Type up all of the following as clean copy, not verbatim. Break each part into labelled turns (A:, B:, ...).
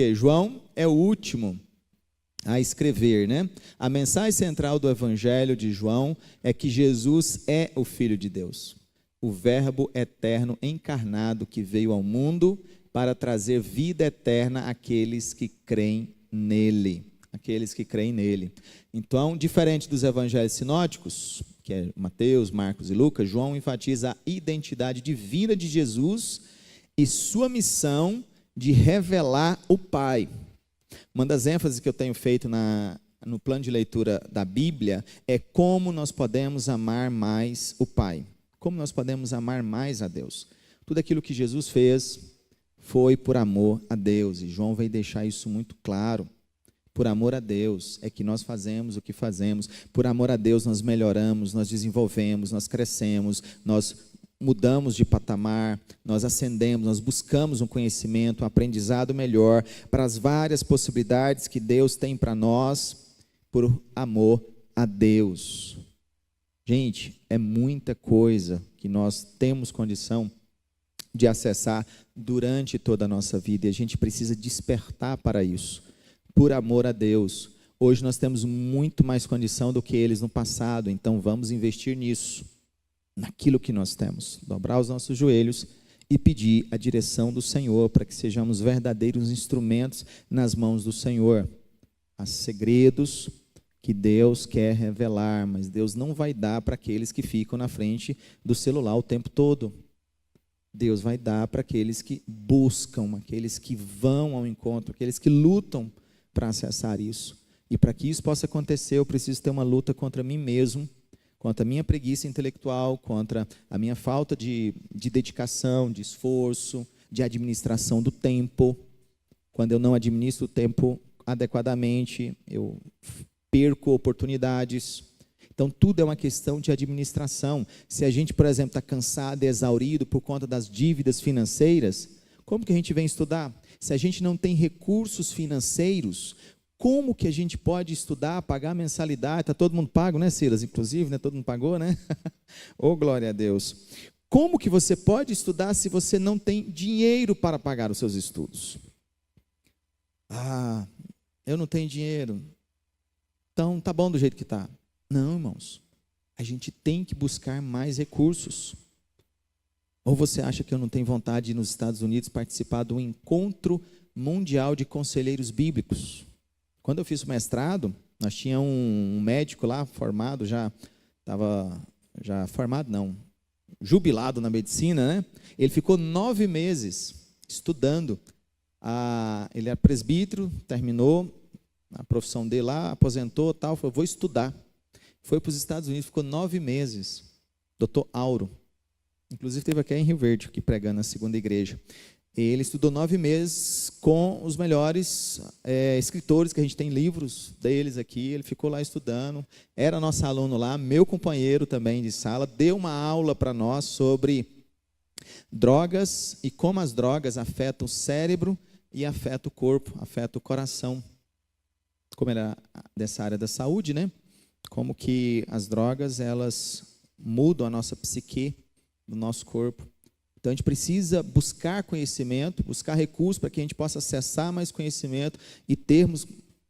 A: quê? João é o último a escrever, né? A mensagem central do Evangelho de João é que Jesus é o Filho de Deus, o Verbo eterno encarnado que veio ao mundo para trazer vida eterna àqueles que creem nele. Aqueles que creem nele. Então, diferente dos evangelhos sinóticos, que é Mateus, Marcos e Lucas, João enfatiza a identidade divina de Jesus e sua missão de revelar o Pai. Uma das ênfases que eu tenho feito no plano de leitura da Bíblia é como nós podemos amar mais o Pai. Como nós podemos amar mais a Deus. Tudo aquilo que Jesus fez foi por amor a Deus. E João vai deixar isso muito claro. Por amor a Deus é que nós fazemos o que fazemos. Por amor a Deus nós melhoramos, nós desenvolvemos, nós crescemos, nós mudamos de patamar, nós ascendemos, nós buscamos um conhecimento, um aprendizado melhor para as várias possibilidades que Deus tem para nós, por amor a Deus. Gente, é muita coisa que nós temos condição de acessar durante toda a nossa vida e a gente precisa despertar para isso. Por amor a Deus. Hoje nós temos muito mais condição do que eles no passado, então vamos investir nisso, naquilo que nós temos, dobrar os nossos joelhos e pedir a direção do Senhor, para que sejamos verdadeiros instrumentos nas mãos do Senhor. Há segredos que Deus quer revelar, mas Deus não vai dar para aqueles que ficam na frente do celular o tempo todo. Deus vai dar para aqueles que buscam, aqueles que vão ao encontro, aqueles que lutam para acessar isso. E para que isso possa acontecer, eu preciso ter uma luta contra mim mesmo, contra a minha preguiça intelectual, contra a minha falta de dedicação, de esforço, de administração do tempo. Quando eu não administro o tempo adequadamente, eu perco oportunidades. Então, tudo é uma questão de administração. Se a gente, por exemplo, está cansado, exaurido por conta das dívidas financeiras, como que a gente vem estudar? Se a gente não tem recursos financeiros, como que a gente pode estudar, pagar mensalidade? Está todo mundo pago, né, Silas? Inclusive, né? Todo mundo pagou, né? Oh, glória a Deus. Como que você pode estudar se você não tem dinheiro para pagar os seus estudos? Ah, eu não tenho dinheiro. Então, tá bom do jeito que está. Não, irmãos. A gente tem que buscar mais recursos. Ou você acha que eu não tenho vontade de ir nos Estados Unidos participar do encontro mundial de conselheiros bíblicos? Quando eu fiz o mestrado, nós tínhamos um médico lá formado, jubilado na medicina, né? Ele ficou 9 meses estudando. Ele era presbítero, terminou a profissão dele lá, aposentou, tal, falou, vou estudar. Foi para os Estados Unidos, ficou 9 meses. Dr. Auro. Inclusive, esteve aqui em Rio Verde, aqui pregando na segunda igreja. Ele estudou 9 meses com os melhores escritores, que a gente tem livros deles aqui. Ele ficou lá estudando, era nosso aluno lá, meu companheiro também de sala, deu uma aula para nós sobre drogas e como as drogas afetam o cérebro e afetam o corpo, afetam o coração. Como era dessa área da saúde, né? Como que as drogas, elas mudam a nossa psique, do nosso corpo. Então a gente precisa buscar conhecimento, buscar recursos para que a gente possa acessar mais conhecimento e termos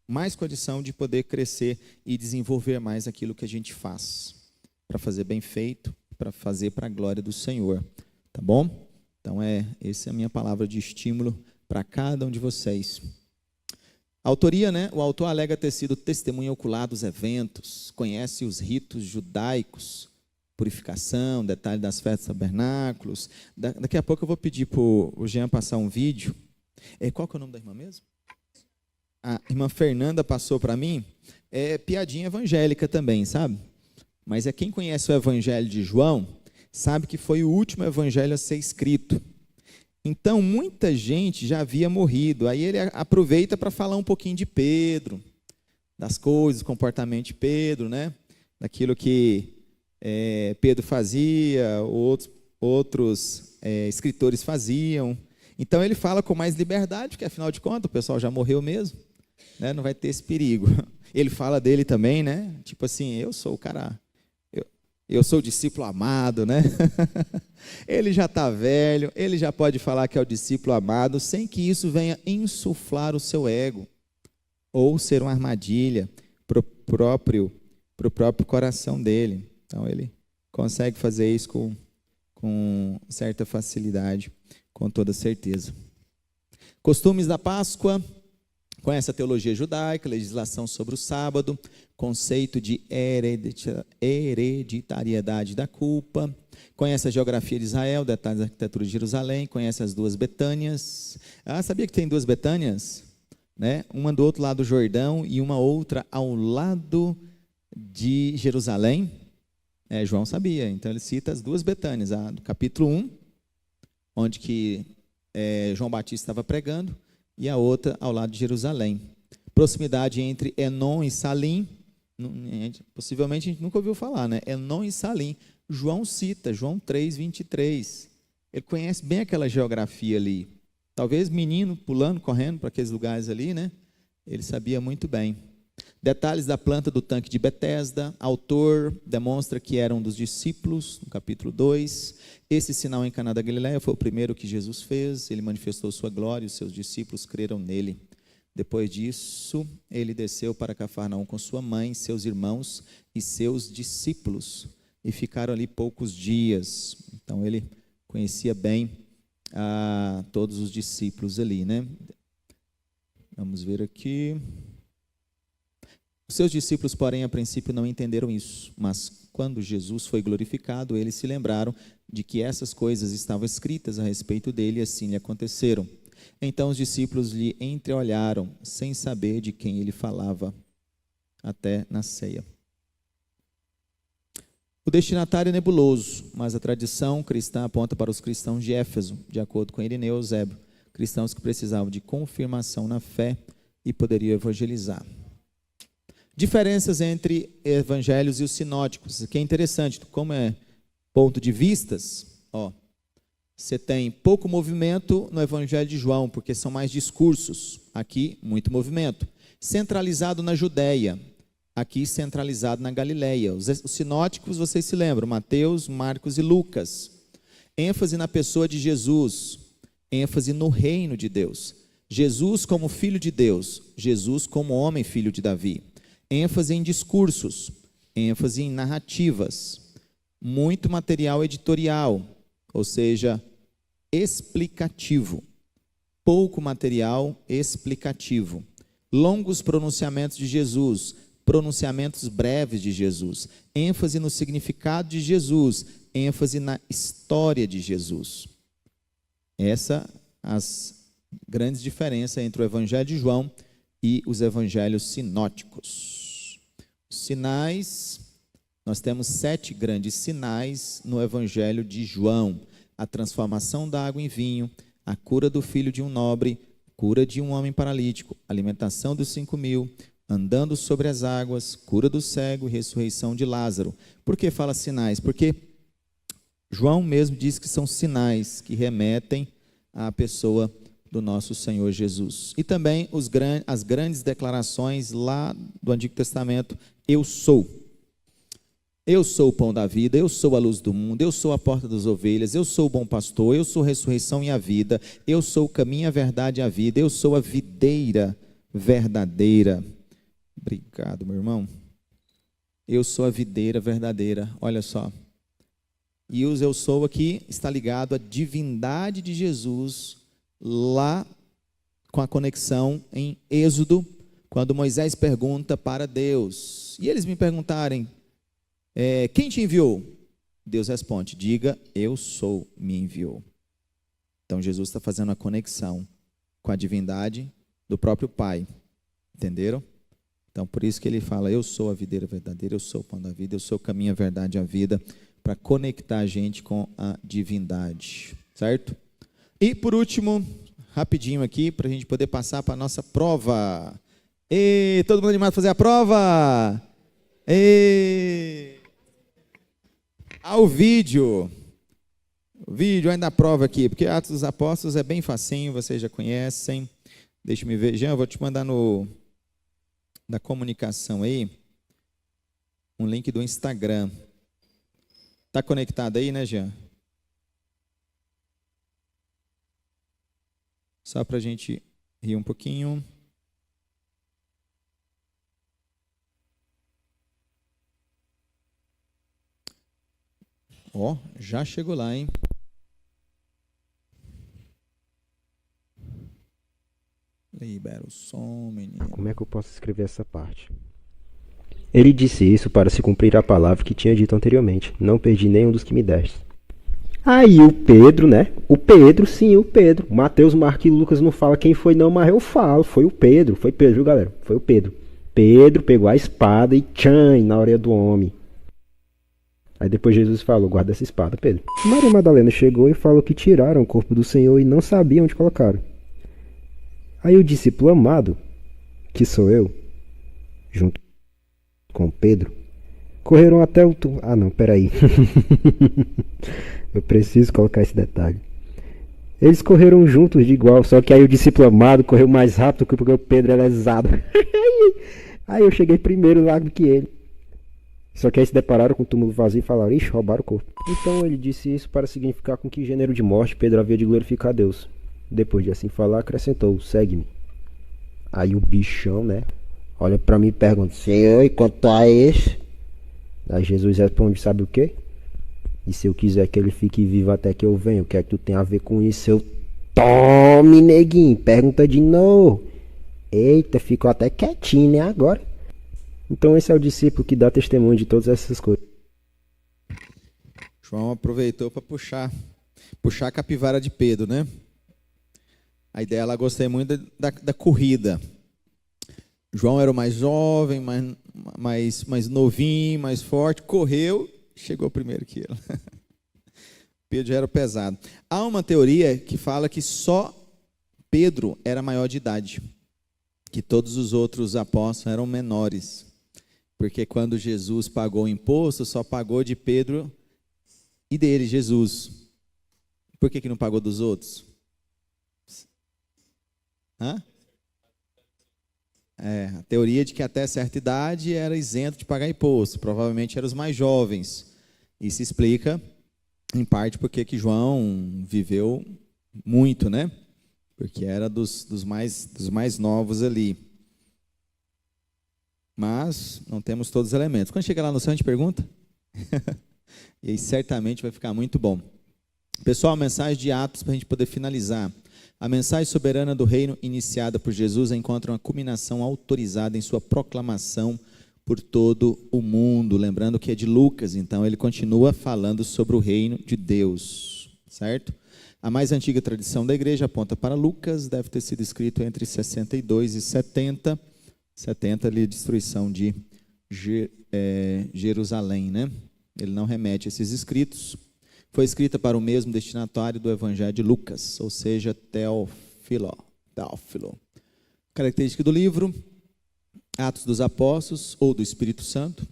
A: mais condição de poder crescer e desenvolver mais aquilo que a gente faz, para fazer bem feito, para fazer para a glória do Senhor, tá bom? Então essa é a minha palavra de estímulo para cada um de vocês. A autoria, né? O autor alega ter sido testemunha ocular dos eventos, conhece os ritos judaicos, purificação, detalhe das festas tabernáculos. Daqui a pouco eu vou pedir para o Jean passar um vídeo. Qual que é o nome da irmã mesmo? A irmã Fernanda passou para mim. É piadinha evangélica também, sabe? Mas quem conhece o evangelho de João, sabe que foi o último evangelho a ser escrito. Então, muita gente já havia morrido. Aí ele aproveita para falar um pouquinho de Pedro, das coisas, do comportamento de Pedro, né? Daquilo que Pedro fazia, outros escritores faziam. Então ele fala com mais liberdade, porque afinal de contas o pessoal já morreu mesmo, né? Não vai ter esse perigo. Ele fala dele também, né? Tipo assim, eu sou o cara, Eu sou o discípulo amado, né? Ele já está velho, ele já pode falar que é o discípulo amado, sem que isso venha insuflar o seu ego, ou ser uma armadilha para o próprio coração dele. Então, ele consegue fazer isso com certa facilidade, com toda certeza. Costumes da Páscoa, conhece a teologia judaica, legislação sobre o sábado, conceito de hereditariedade da culpa, conhece a geografia de Israel, detalhes da arquitetura de Jerusalém, conhece as duas Betânias. Sabia que tem duas Betânias? Né? Uma do outro lado do Jordão e uma outra ao lado de Jerusalém. João sabia, então ele cita as duas Betânias, do capítulo 1, onde que João Batista estava pregando, e a outra ao lado de Jerusalém. Proximidade entre Enon e Salim, possivelmente a gente nunca ouviu falar, né? Enon e Salim. João cita, João 3, 23. Ele conhece bem aquela geografia ali. Talvez menino pulando, correndo para aqueles lugares ali, né? Ele sabia muito bem. Detalhes da planta do tanque de Betesda. Autor demonstra que era um dos discípulos, no capítulo 2. Esse sinal em Caná da Galileia foi o primeiro que Jesus fez. Ele manifestou sua glória e os seus discípulos creram nele. Depois disso, ele desceu para Cafarnaum com sua mãe, seus irmãos e seus discípulos. E ficaram ali poucos dias. Então, ele conhecia bem todos os discípulos ali, né? Vamos ver aqui. Os seus discípulos, porém, a princípio não entenderam isso. Mas, quando Jesus foi glorificado, eles se lembraram de que essas coisas estavam escritas a respeito dele e assim lhe aconteceram. Então os discípulos lhe entreolharam, sem saber de quem ele falava, até na ceia. O destinatário é nebuloso, mas a tradição cristã aponta para os cristãos de Éfeso, de acordo com Irineu e Eusébio, cristãos que precisavam de confirmação na fé e poderiam evangelizar. Diferenças entre evangelhos e os sinóticos. Isso aqui é interessante, como é ponto de vistas, você tem pouco movimento no Evangelho de João, porque são mais discursos. Aqui, muito movimento. Centralizado na Judéia. Aqui, centralizado na Galileia. Os sinóticos, vocês se lembram, Mateus, Marcos e Lucas. ênfase na pessoa de Jesus, ênfase no reino de Deus. Jesus como filho de Deus, Jesus como homem filho de Davi. ênfase em discursos, ênfase em narrativas. Muito material editorial, ou seja, explicativo. Pouco material explicativo. Longos pronunciamentos de Jesus, pronunciamentos breves de Jesus. ênfase no significado de Jesus, ênfase na história de Jesus. Essas as grandes diferenças entre o Evangelho de João e os evangelhos sinóticos. Sinais, nós temos 7 grandes sinais no Evangelho de João: a transformação da água em vinho, a cura do filho de um nobre, cura de um homem paralítico, alimentação dos 5.000, andando sobre as águas, cura do cego e ressurreição de Lázaro. Por que fala sinais? Porque João mesmo diz que são sinais que remetem à pessoa do nosso Senhor Jesus. E também as grandes declarações lá do Antigo Testamento: eu sou. Eu sou o pão da vida, eu sou a luz do mundo, eu sou a porta das ovelhas, eu sou o bom pastor, eu sou a ressurreição e a vida, eu sou o caminho, a verdade e a vida, eu sou a videira verdadeira. Obrigado, meu irmão. Eu sou a videira verdadeira, olha só. E o eu sou aqui está ligado à divindade de Jesus, lá com a conexão em Êxodo, quando Moisés pergunta para Deus. E eles me perguntarem, quem te enviou? Deus responde, diga, eu sou, me enviou. Então Jesus está fazendo a conexão com a divindade do próprio Pai. Entenderam? Então por isso que ele fala, eu sou a videira verdadeira, eu sou o pão da vida, eu sou o caminho, a verdade e a vida, para conectar a gente com a divindade. Certo? E por último, rapidinho aqui, para a gente poder passar para a nossa prova. Todo mundo animado a fazer a prova? Ao vídeo. O vídeo ainda a prova aqui, porque Atos dos Apóstolos é bem facinho, vocês já conhecem. Deixa eu ver, Jean, eu vou te mandar da comunicação aí, um link do Instagram. Está conectado aí, né, Jean? Só para a gente rir um pouquinho. Ó, já chegou lá, hein? Libera o som, menino.
B: Como é que eu posso escrever essa parte? Ele disse isso para se cumprir a palavra que tinha dito anteriormente. Não perdi nenhum dos que me deste. Aí o Pedro, né? O Pedro, sim, o Pedro. Mateus, Marcos e Lucas não fala quem foi não, mas eu falo. Foi o Pedro, viu, galera? Foi o Pedro. Pedro pegou a espada e tchan na orelha do homem. Aí depois Jesus falou, guarda essa espada, Pedro. Maria Madalena chegou e falou que tiraram o corpo do Senhor e não sabiam onde colocaram. Aí o discípulo amado, que sou eu, junto com Pedro, correram até o... Ah, não, peraí. Eu preciso colocar esse detalhe. Eles correram juntos de igual, só que aí o discípulo amado correu mais rápido porque o Pedro é lesado. Aí eu cheguei primeiro lá do que ele. Só que aí se depararam com o túmulo vazio e falaram, ixi, roubaram o corpo. Então ele disse isso para significar com que gênero de morte Pedro havia de glorificar a Deus. Depois de assim falar, acrescentou, segue-me. Aí o bichão, né, olha pra mim e pergunta, Senhor, e quanto a esse? Aí Jesus responde, sabe o quê? E se eu quiser que ele fique vivo até que eu venha, o que é que tu tem a ver com isso? Eu tome, neguinho, pergunta de novo. Eita, ficou até quietinho, né, agora? Então esse é o discípulo que dá testemunho de todas essas coisas.
A: João aproveitou para puxar a capivara de Pedro, né? A ideia, ela gostei muito da corrida. João era o mais jovem, mais novinho, mais forte, correu, chegou primeiro que ele. Pedro já era pesado. Há uma teoria que fala que só Pedro era maior de idade, que todos os outros apóstolos eram menores, porque quando Jesus pagou o imposto, só pagou de Pedro e dele, Jesus. Por que não pagou dos outros? Hã? A teoria de que até certa idade era isento de pagar imposto, provavelmente eram os mais jovens. Isso explica, em parte, porque que João viveu muito, né? Porque era dos mais novos ali. Mas não temos todos os elementos. Quando chegar lá no céu, a gente pergunta. E aí certamente vai ficar muito bom. Pessoal, a mensagem de Atos para a gente poder finalizar. A mensagem soberana do reino iniciada por Jesus encontra uma culminação autorizada em sua proclamação por todo o mundo. Lembrando que é de Lucas, então ele continua falando sobre o reino de Deus, certo? A mais antiga tradição da igreja aponta para Lucas, deve ter sido escrito entre 62 e 70. 70 ali, a destruição de Jerusalém, né? Ele não remete a esses escritos. Foi escrita para o mesmo destinatário do Evangelho de Lucas, ou seja, Teófilo. Característica do livro, Atos dos Apóstolos ou do Espírito Santo.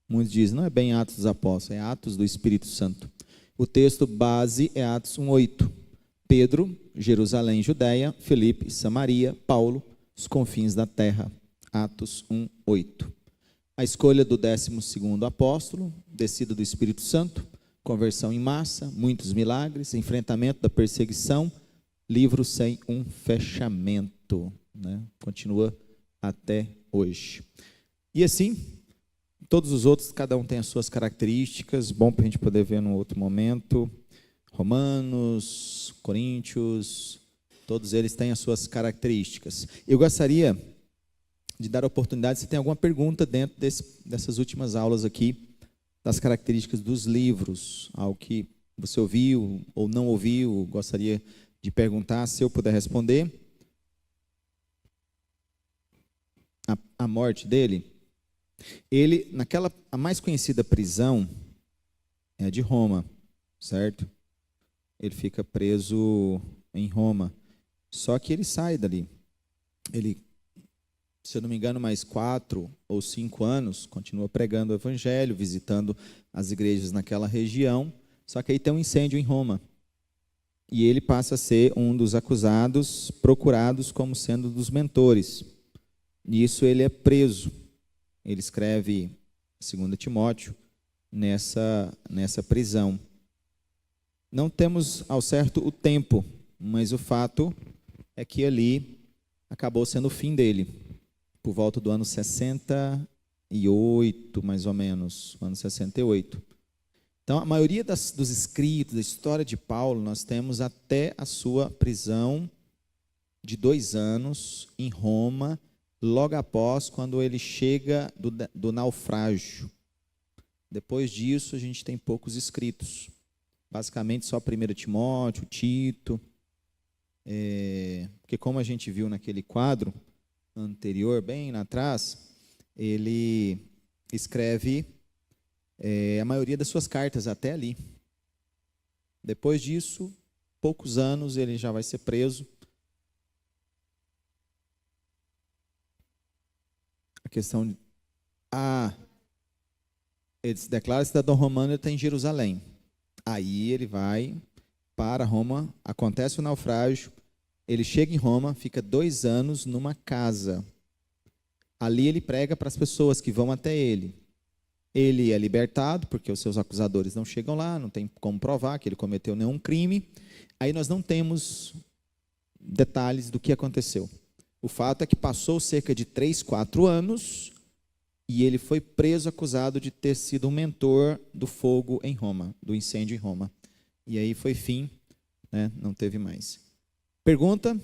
A: Muitos dizem, não é bem Atos dos Apóstolos, é Atos do Espírito Santo. O texto base é Atos 1:8. Pedro, Jerusalém, Judeia, Filipe, Samaria, Paulo, os confins da terra. Atos 1:8. A escolha do 12º apóstolo, descida do Espírito Santo, conversão em massa, muitos milagres, enfrentamento da perseguição, livro sem um fechamento, né? Continua até hoje. E assim, todos os outros, cada um tem as suas características, bom para a gente poder ver num outro momento. Romanos, Coríntios, todos eles têm as suas características. Eu gostaria de dar a oportunidade, se tem alguma pergunta dentro dessas últimas aulas aqui, das características dos livros, algo que você ouviu ou não ouviu, gostaria de perguntar, se eu puder responder. A morte dele, ele, a mais conhecida prisão é a de Roma, certo? Ele fica preso em Roma, só que ele sai dali. Ele, se eu não me engano, mais 4 ou 5 anos, continua pregando o evangelho, visitando as igrejas naquela região, só que aí tem um incêndio em Roma. E ele passa a ser um dos acusados, procurados como sendo dos mentores. Nisso ele é preso. Ele escreve 2 Timóteo, nessa prisão. Não temos ao certo o tempo, mas o fato é que ali acabou sendo o fim dele, por volta do ano 68, mais ou menos, ano 68. Então, a maioria dos escritos, da história de Paulo, nós temos até a sua prisão de 2 anos em Roma, logo após quando ele chega do naufrágio. Depois disso, a gente tem poucos escritos. Basicamente, só 1 Timóteo, Tito. Porque como a gente viu naquele quadro anterior, bem atrás, ele escreve a maioria das suas cartas até ali. Depois disso, poucos anos, ele já vai ser preso. A questão de... ele se declara cidadão romano, ele está em Jerusalém. Aí ele vai para Roma, acontece o naufrágio, ele chega em Roma, fica 2 anos numa casa. Ali ele prega para as pessoas que vão até ele. Ele é libertado, porque os seus acusadores não chegam lá, não tem como provar que ele cometeu nenhum crime. Aí nós não temos detalhes do que aconteceu. O fato é que passou cerca de 3, 4 anos e ele foi preso acusado de ter sido um mentor do fogo em Roma, do incêndio em Roma. E aí foi fim, né? Não teve mais. Pergunta?